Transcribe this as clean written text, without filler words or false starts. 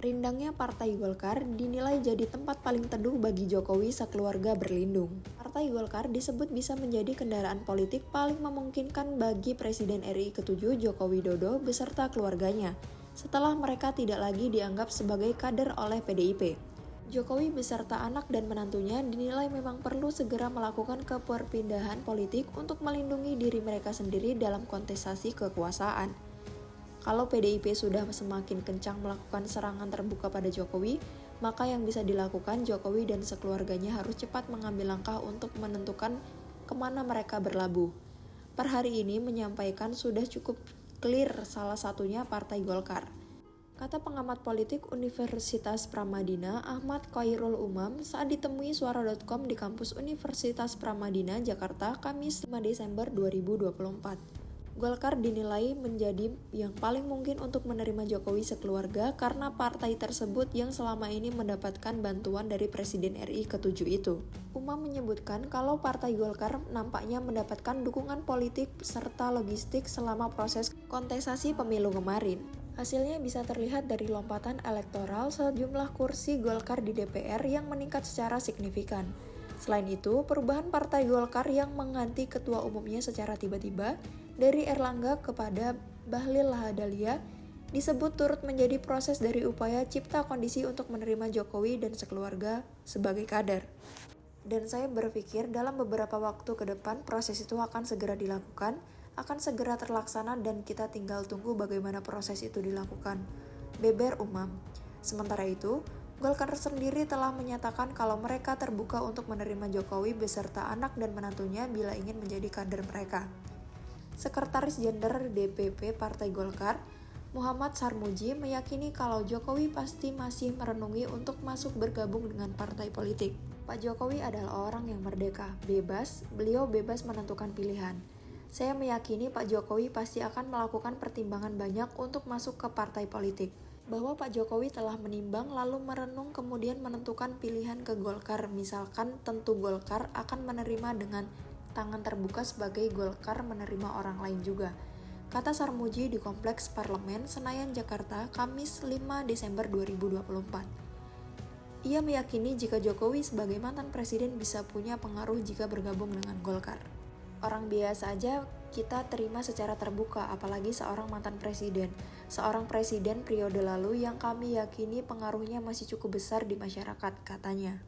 Rindangnya Partai Golkar dinilai jadi tempat paling teduh bagi Jokowi sekeluarga berlindung. Partai Golkar disebut bisa menjadi kendaraan politik paling memungkinkan bagi Presiden RI ke-7 Joko Widodo beserta keluarganya, setelah mereka tidak lagi dianggap sebagai kader oleh PDIP. Jokowi beserta anak dan menantunya dinilai memang perlu segera melakukan keperpindahan politik untuk melindungi diri mereka sendiri dalam kontestasi kekuasaan. Kalau PDIP sudah semakin kencang melakukan serangan terbuka pada Jokowi, maka yang bisa dilakukan Jokowi dan sekeluarganya harus cepat mengambil langkah untuk menentukan kemana mereka berlabuh. Per hari ini menyampaikan sudah cukup clear salah satunya Partai Golkar. Kata pengamat politik Universitas Pramadina Ahmad Khairul Umam saat ditemui suara.com di kampus Universitas Pramadina, Jakarta, Kamis 5 Desember 2024. Golkar dinilai menjadi yang paling mungkin untuk menerima Jokowi sekeluarga karena partai tersebut yang selama ini mendapatkan bantuan dari Presiden RI ke-7 itu. Umam menyebutkan kalau Partai Golkar nampaknya mendapatkan dukungan politik serta logistik selama proses kontestasi pemilu kemarin. Hasilnya bisa terlihat dari lompatan elektoral sejumlah kursi Golkar di DPR yang meningkat secara signifikan. Selain itu, perubahan Partai Golkar yang mengganti ketua umumnya secara tiba-tiba dari Erlangga kepada Bahlil Lahadalia disebut turut menjadi proses dari upaya cipta kondisi untuk menerima Jokowi dan sekeluarga sebagai kader. Dan saya berpikir dalam beberapa waktu ke depan proses itu akan segera dilakukan, akan segera terlaksana dan kita tinggal tunggu bagaimana proses itu dilakukan, beber Umam. Sementara itu, Golkar sendiri telah menyatakan kalau mereka terbuka untuk menerima Jokowi beserta anak dan menantunya bila ingin menjadi kader mereka. Sekretaris Jenderal DPP Partai Golkar, Muhammad Sarmuji, meyakini kalau Jokowi pasti masih merenungi untuk masuk bergabung dengan partai politik. Pak Jokowi adalah orang yang merdeka, bebas, beliau bebas menentukan pilihan. Saya meyakini Pak Jokowi pasti akan melakukan pertimbangan banyak untuk masuk ke partai politik. Bahwa Pak Jokowi telah menimbang lalu merenung kemudian menentukan pilihan ke Golkar, misalkan tentu Golkar akan menerima dengan tangan terbuka sebagai Golkar menerima orang lain juga, kata Sarmuji di Kompleks Parlemen Senayan, Jakarta, Kamis 5 Desember 2024. Ia meyakini jika Jokowi sebagai mantan presiden bisa punya pengaruh jika bergabung dengan Golkar. Orang biasa aja kita terima secara terbuka, apalagi seorang mantan presiden, seorang presiden periode lalu yang kami yakini pengaruhnya masih cukup besar di masyarakat, katanya.